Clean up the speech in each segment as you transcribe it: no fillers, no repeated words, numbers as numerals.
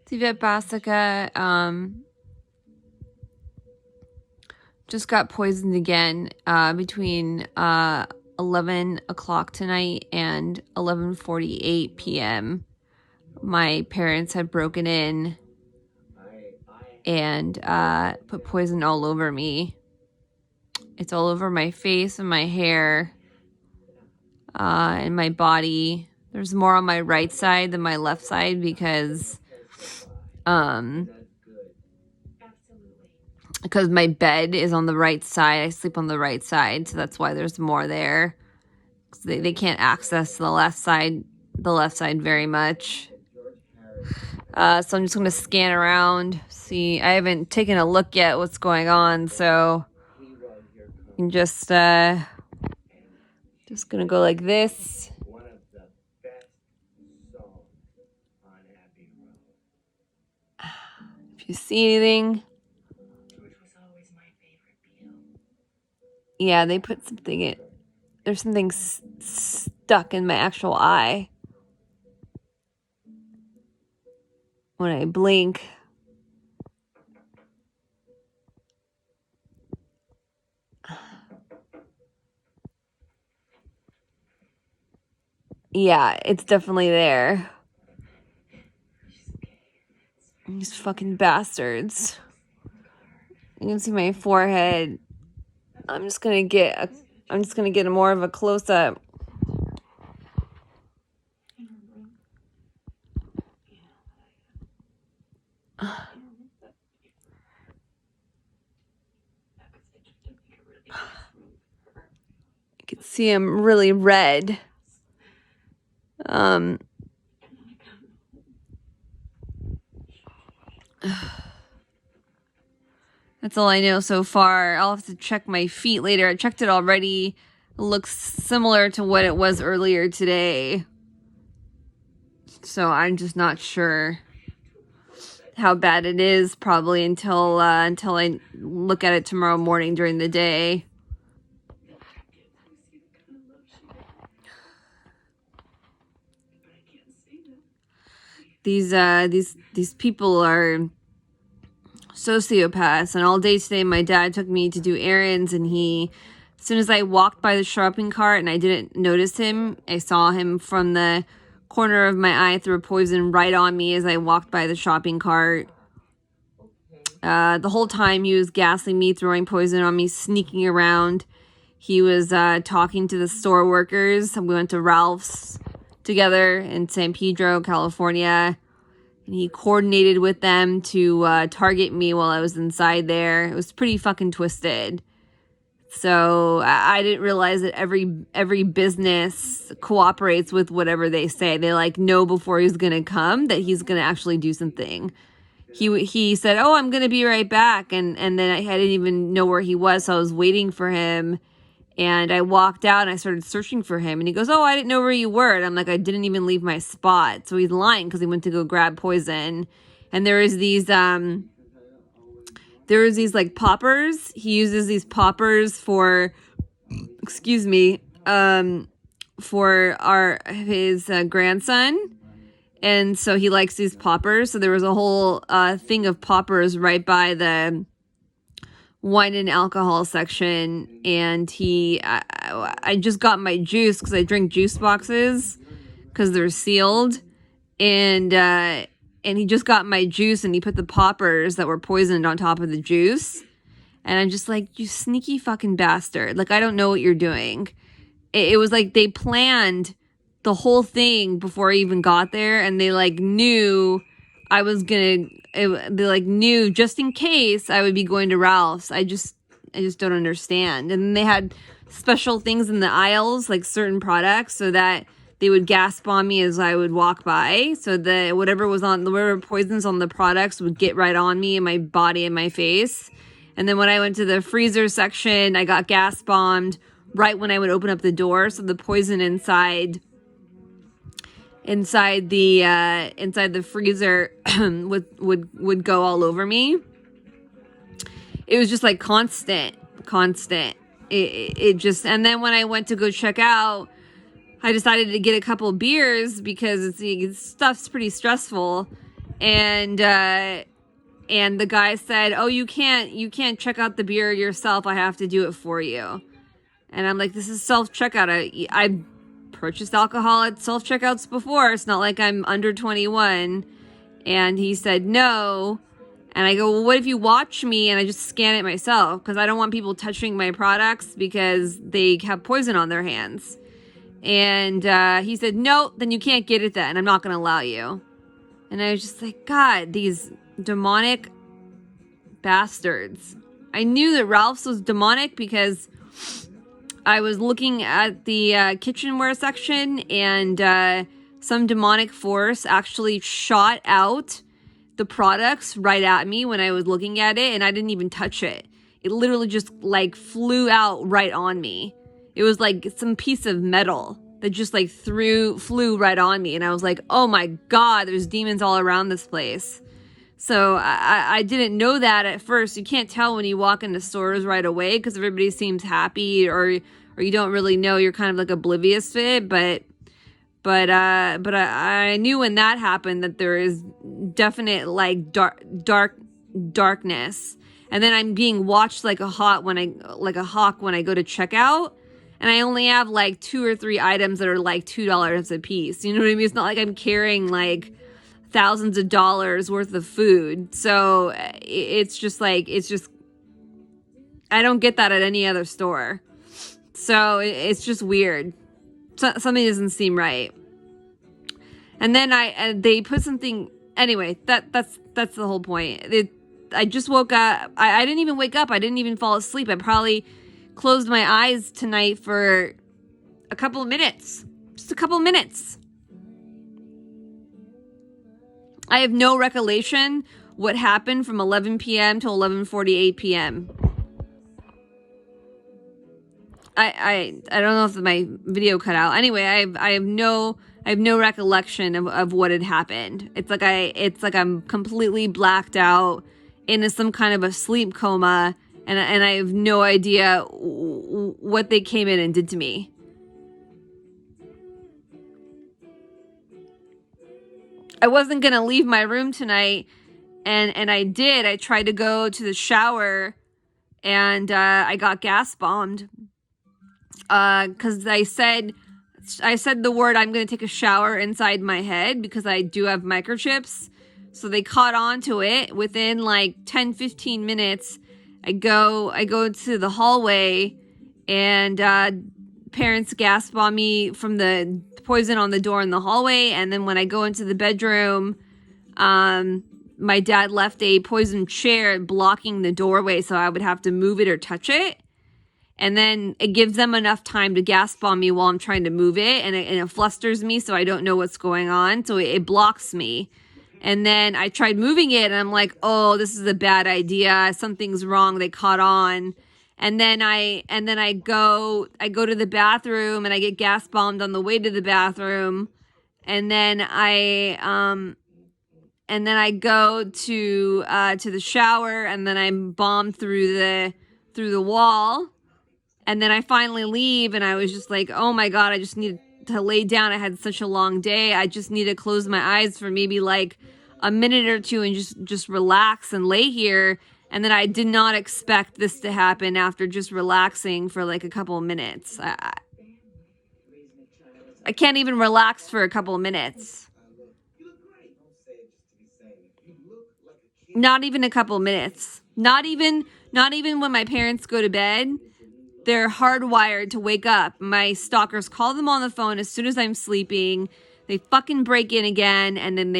Tivet Basica just got poisoned again between 11 o'clock tonight and 11:48 p.m. My parents had broken in and put poison all over me. It's all over my face and my hair and my body. There's more on my right side than my left side because my bed is on the right side. I sleep on the right side, so that's why there's more there. They can't access the left side very much. So I'm just going to scan around, see. I haven't taken a look yet what's going on, so I'm just going to go like this. If you see anything. Yeah, they put something in. There's something stuck in my actual eye. When I blink. Yeah, it's definitely there. These fucking bastards. You can see my forehead. I'm just gonna get a more of a close-up. You can see I'm really red. That's all I know so far. I'll have to check my feet later. I checked it already. It looks similar to what it was earlier today. So I'm just not sure how bad it is probably until I look at it tomorrow morning during the day. These people are sociopaths, and all day today my dad took me to do errands, and as soon as I walked by the shopping cart and I didn't notice him, I saw him from the corner of my eye throw poison right on me as I walked by the shopping cart. The whole time he was gassing me, throwing poison on me, sneaking around. He was talking to the store workers. We went to Ralph's together in San Pedro, California. And he coordinated with them to target me while I was inside there. It was pretty fucking twisted. So I didn't realize that every business cooperates with whatever they say. They know before he's gonna come that he's gonna actually do something. He said, "Oh, I'm gonna be right back," and then I didn't even know where he was, so I was waiting for him. And I walked out and I started searching for him. And he goes, "Oh, I didn't know where you were." And I'm like, "I didn't even leave my spot." So he's lying because he went to go grab poison. And there was these poppers. He uses these poppers for, for his grandson. And so he likes these poppers. So there was a whole thing of poppers right by the wine and alcohol section, and I just got my juice because I drink juice boxes because they're sealed, and he just got my juice and he put the poppers that were poisoned on top of the juice, and I'm just like, you sneaky fucking bastard. I don't know what you're doing. It was like they planned the whole thing before I even got there, and they knew I was gonna. They knew just in case I would be going to Ralph's. I just don't understand. And they had special things in the aisles, certain products, so that they would gasp on me as I would walk by. So that whatever poisons on the products would get right on me and my body and my face. And then when I went to the freezer section, I got gas bombed right when I would open up the door. So the poison inside the freezer would go all over me. It was just constant. It just, and then when I went to go check out, I decided to get a couple beers because stuff's pretty stressful, and the guy said, "Oh, you can't check out the beer yourself. I have to do it for you." And I'm like, "This is self checkout. I've purchased alcohol at self checkouts before. It's not like I'm under 21." And he said no. And I go, "Well, what if you watch me and I just scan it myself? Because I don't want people touching my products because they have poison on their hands." And he said, "No, then you can't get it then. I'm not going to allow you." And I was just like, God, these demonic bastards. I knew that Ralph's was demonic because I was looking at the kitchenware section, and some demonic force actually shot out the products right at me when I was looking at it, and I didn't even touch it. It literally just like flew out right on me. It was like some piece of metal that just like flew right on me, and I was like, oh my God, there's demons all around this place. So I didn't know that at first. You can't tell when you walk into stores right away because everybody seems happy, or you don't really know. You're kind of like oblivious to it, but I knew when that happened that there is definite like darkness. And then I'm being watched like a hawk when I go to checkout, and I only have like 2 or 3 items that are like $2 a piece. You know what I mean? It's not like I'm carrying like thousands of dollars worth of food. So it's just I don't get that at any other store. So it's just weird. Something doesn't seem right. And then they put something, anyway, that's the whole point. I just woke up. I didn't even wake up. I didn't even fall asleep. I probably closed my eyes tonight for a couple of minutes. Just a couple of minutes. I have no recollection what happened from 11 p.m. to 11:48 p.m. I don't know if my video cut out. Anyway, I have no recollection of what had happened. It's like I'm completely blacked out into some kind of a sleep coma, and I have no idea what they came in and did to me. I wasn't gonna leave my room tonight, and I did. I tried to go to the shower, and I got gas bombed. Because I said the word, I'm going to take a shower inside my head because I do have microchips. So they caught on to it. Within like 10-15 minutes, I go to the hallway, and parents gas bomb me from the poison on the door in the hallway. And then when I go into the bedroom, my dad left a poison chair blocking the doorway, so I would have to move it or touch it. And then it gives them enough time to gas bomb me while I'm trying to move it. And it flusters me, so I don't know what's going on. So it blocks me. And then I tried moving it, and I'm like, oh, this is a bad idea. Something's wrong. They caught on. And then I go to the bathroom, and I get gas bombed on the way to the bathroom. And then I go to the shower, and then I'm bombed through the wall. And then I finally leave, and I was just like, oh my God, I just need to lay down. I had such a long day. I just need to close my eyes for maybe like a minute or two and just relax and lay here. And then I did not expect this to happen after just relaxing for like a couple of minutes. I can't even relax for a couple of minutes. Not even a couple of minutes. Not even when my parents go to bed. They're hardwired to wake up. My stalkers call them on the phone as soon as I'm sleeping. They fucking break in again, and then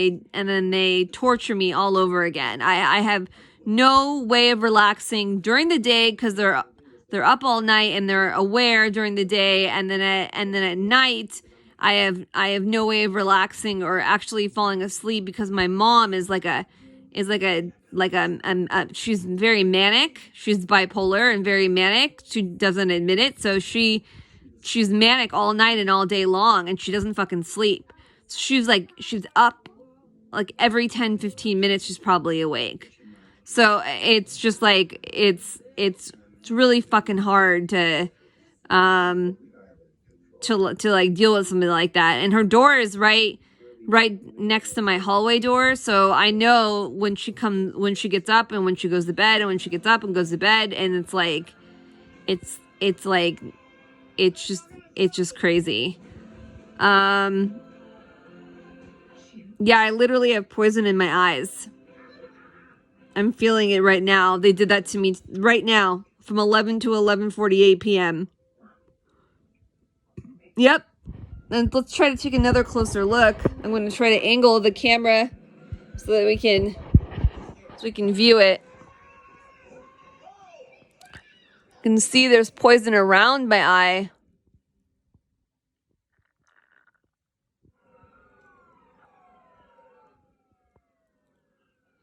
they torture me all over again. I have no way of relaxing during the day because they're up all night and they're aware during the day, and then at night I have no way of relaxing or actually falling asleep because my mom is she's very manic. She's bipolar and very manic. She doesn't admit it. So she's manic all night and all day long, and she doesn't fucking sleep. So she's up like every 10-15 minutes. She's probably awake. So it's just like, it's really fucking hard to to like deal with something like that. And her door is right next to my hallway door, so I know when she gets up and when she goes to bed and when she gets up and goes to bed, and it's like it's just crazy. Yeah, I literally have poison in my eyes. I'm feeling it right now. They did that to me right now from 11 to 11:48 p.m. Yep. And let's try to take another closer look. I'm going to try to angle the camera so that we can view it. You can see there's poison around my eye.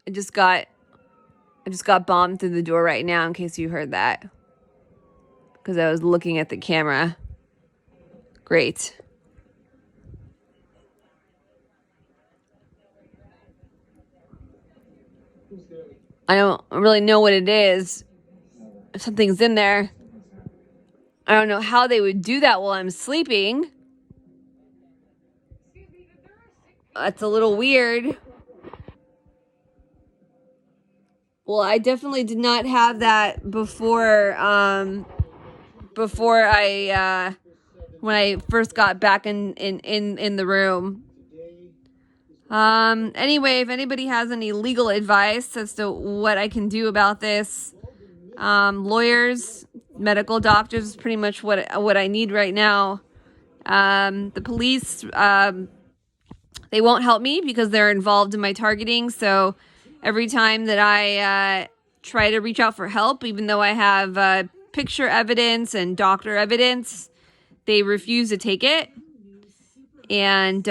I just got bombed through the door right now, in case you heard that, because I was looking at the camera. Great. I don't really know what it is. If something's in there. I don't know how they would do that while I'm sleeping. That's a little weird. Well, I definitely did not have that before when I first got back in the room. Anyway, if anybody has any legal advice as to what I can do about this, lawyers, medical doctors is pretty much what I need right now. The police, they won't help me because they're involved in my targeting. So every time that I try to reach out for help, even though I have picture evidence and doctor evidence, they refuse to take it. And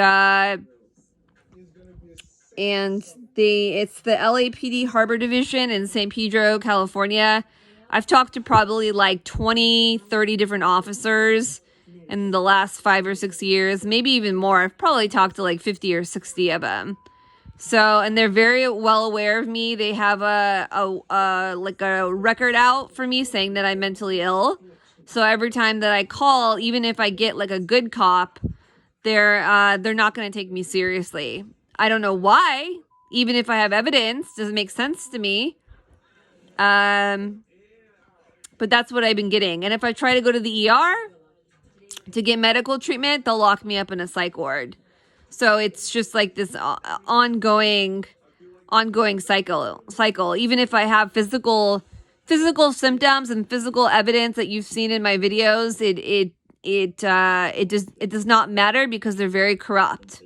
it's the LAPD Harbor Division in San Pedro, California. I've talked to probably like 20, 30 different officers in the last 5 or 6 years, maybe even more. I've probably talked to like 50 or 60 of them. So, and they're very well aware of me. They have a record out for me saying that I'm mentally ill. So every time that I call, even if I get like a good cop, they're not going to take me seriously. I don't know why. Even if I have evidence, doesn't make sense to me. But that's what I've been getting. And if I try to go to the ER to get medical treatment, they'll lock me up in a psych ward. So it's just like this ongoing cycle. Even if I have physical symptoms and physical evidence that you've seen in my videos, it does not matter because they're very corrupt.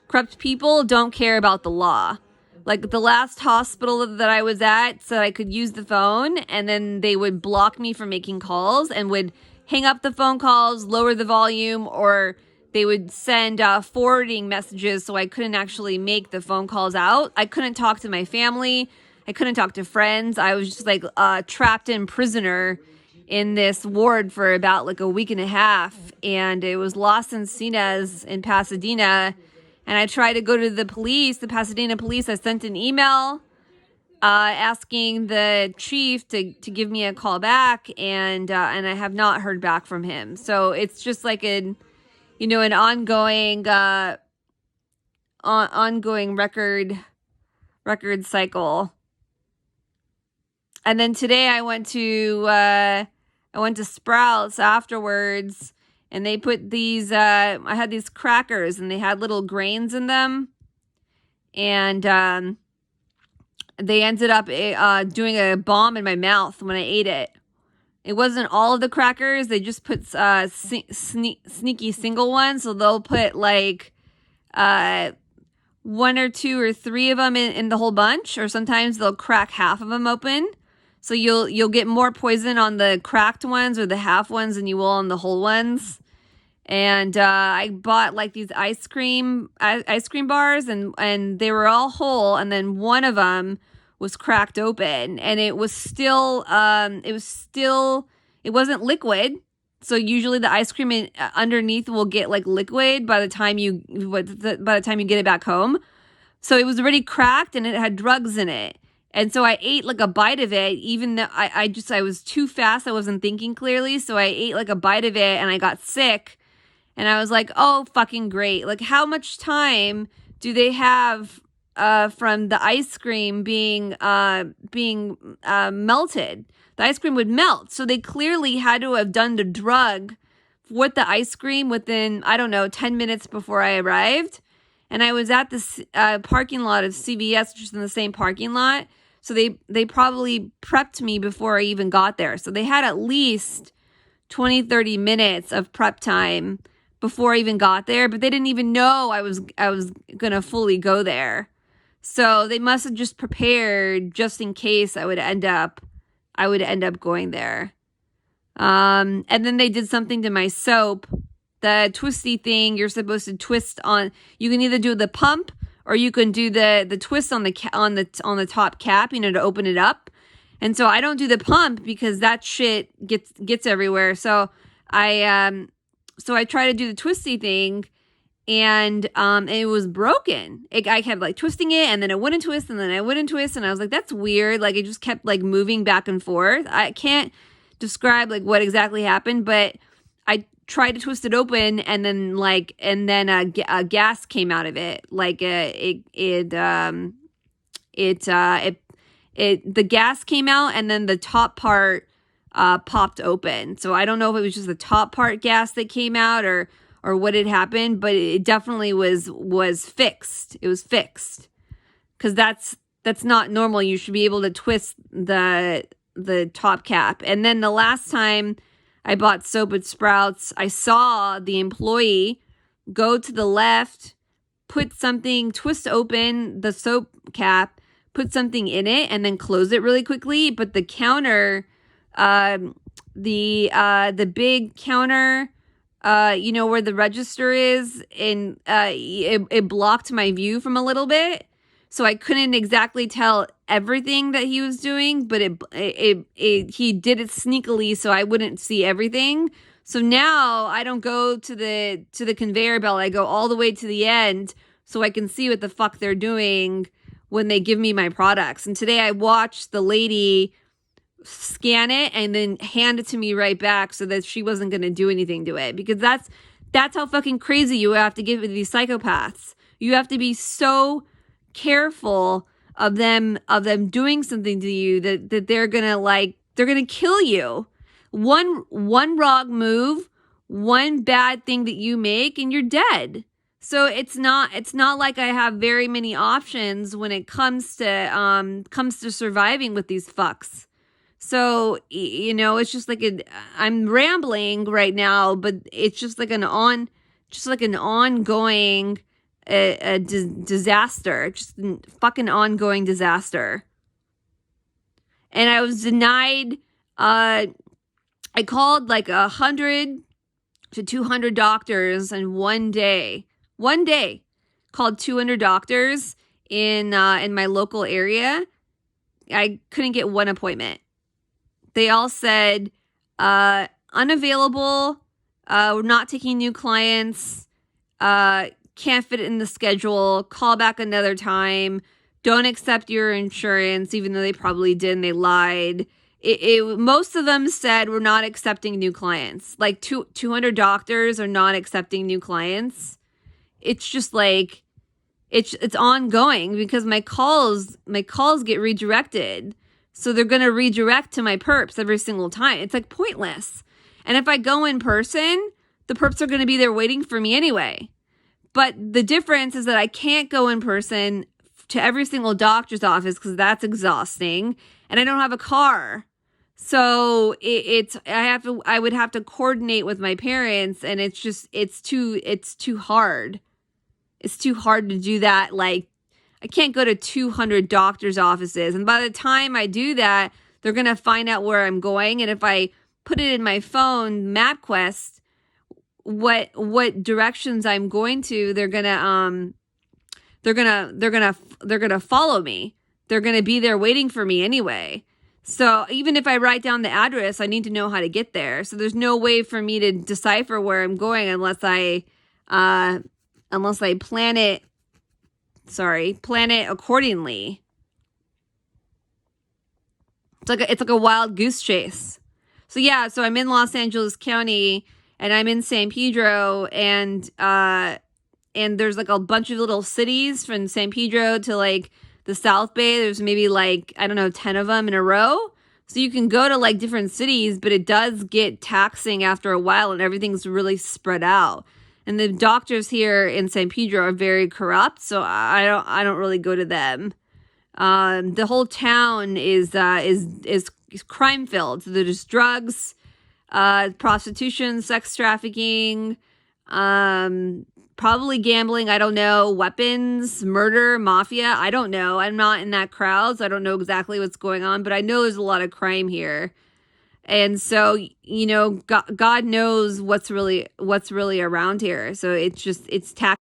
Corrupt people don't care about the law. Like the last hospital that I was at said I could use the phone, and then they would block me from making calls and would hang up the phone calls, lower the volume, or they would send forwarding messages so I couldn't actually make the phone calls out. I couldn't talk to my family. I couldn't talk to friends. I was just like trapped in prisoner in this ward for about like a week and a half. And it was Las Encinas in Pasadena. And I tried to go to the Pasadena police. I sent an email asking the chief to give me a call back. And I have not heard back from him. So it's just like an ongoing record cycle. And then today I went to Sprouts afterwards, and they put these I had these crackers, and they had little grains in them, and they ended up doing a bomb in my mouth when I ate it. It wasn't all of the crackers. They just put sneaky single ones. So they'll put like 1 or 2 or 3 of them in the whole bunch. Or sometimes they'll crack half of them open. So you'll get more poison on the cracked ones or the half ones than you will on the whole ones. And I bought like these ice cream bars, and they were all whole. And then one of them was cracked open, and it wasn't liquid. So usually the ice cream underneath will get like liquid by the time you get it back home. So it was already cracked, and it had drugs in it. And so I ate like a bite of it, even though I was too fast. I wasn't thinking clearly. So I ate like a bite of it, and I got sick. And I was like, oh, fucking great. Like, how much time do they have from the ice cream being melted? The ice cream would melt. So they clearly had to have done the drug with the ice cream within, I don't know, 10 minutes before I arrived. And I was at the parking lot of CVS, which is in the same parking lot. So they probably prepped me before I even got there. So they had at least 20, 30 minutes of prep time before I even got there, but they didn't even know I was going to fully go there. So they must have just prepared just in case I would end up going there. And then they did something to my soap, the twisty thing you're supposed to twist on. You can either do the pump or you can do the twist on the top cap, to open it up. And so I don't do the pump because that shit gets everywhere. So I try to do the twisty thing, and it was broken. I kept like twisting it, and then it wouldn't twist, and then I wouldn't twist, and I was like, that's weird. Like it just kept like moving back and forth. I can't describe like what exactly happened, but I tried to twist it open, and then a gas came out of it. Like the gas came out, and then the top part popped open. So I don't know if it was just the top part gas that came out or what had happened, but it definitely was fixed. It was fixed because that's not normal. You should be able to twist the top cap. And then the last time I bought soap at Sprouts, I saw the employee go to the left, twist open the soap cap, put something in it, and then close it really quickly. But the counter, the big counter, where the register is, and it blocked my view from a little bit. So I couldn't exactly tell everything that he was doing, but he did it sneakily so I wouldn't see everything. So now I don't go to the conveyor belt. I go all the way to the end so I can see what the fuck they're doing when they give me my products. And today I watched the lady scan it and then hand it to me right back so that she wasn't going to do anything to it, because that's how fucking crazy you have to get with these psychopaths. You have to be so careful of them doing something to you that they're gonna kill you. One wrong move, one bad thing that you make, and you're dead. So it's not like I have very many options when it comes to surviving with these fucks. So, it's just like I'm rambling right now, but it's just like an ongoing disaster, just a fucking ongoing disaster. And I was denied, I called like 100 to 200 doctors in one day, called 200 doctors in my local area. I couldn't get one appointment. They all said, unavailable, we're not taking new clients, can't fit it in the schedule, call back another time, don't accept your insurance, even though they probably did and they lied. Most of them said we're not accepting new clients. Like 200 doctors are not accepting new clients. It's just like, it's ongoing because my calls get redirected. So they're going to redirect to my perps every single time. It's like pointless. And if I go in person, the perps are going to be there waiting for me anyway. But the difference is that I can't go in person to every single doctor's office because that's exhausting, and I don't have a car. So I would have to coordinate with my parents, and it's too hard. It's too hard to do that. Like, I can't go to 200 doctor's offices, and by the time I do that, they're going to find out where I'm going, and if I put it in my phone MapQuest what directions I'm going to, they're going to follow me. They're going to be there waiting for me anyway. So even if I write down the address, I need to know how to get there. So there's no way for me to decipher where I'm going unless I plan it accordingly. It's like a wild goose chase. So yeah, so I'm in Los Angeles County, and I'm in San Pedro, and there's like a bunch of little cities from San Pedro to like the South Bay. There's maybe like, I don't know, 10 of them in a row. So you can go to like different cities, but it does get taxing after a while, and everything's really spread out. And the doctors here in San Pedro are very corrupt, so I don't really go to them. The whole town is crime filled. So there's drugs, prostitution, sex trafficking, probably gambling. I don't know. Weapons, murder, mafia. I don't know. I'm not in that crowd, so I don't know exactly what's going on, but I know there's a lot of crime here. And so, God knows what's really around here. So it's tax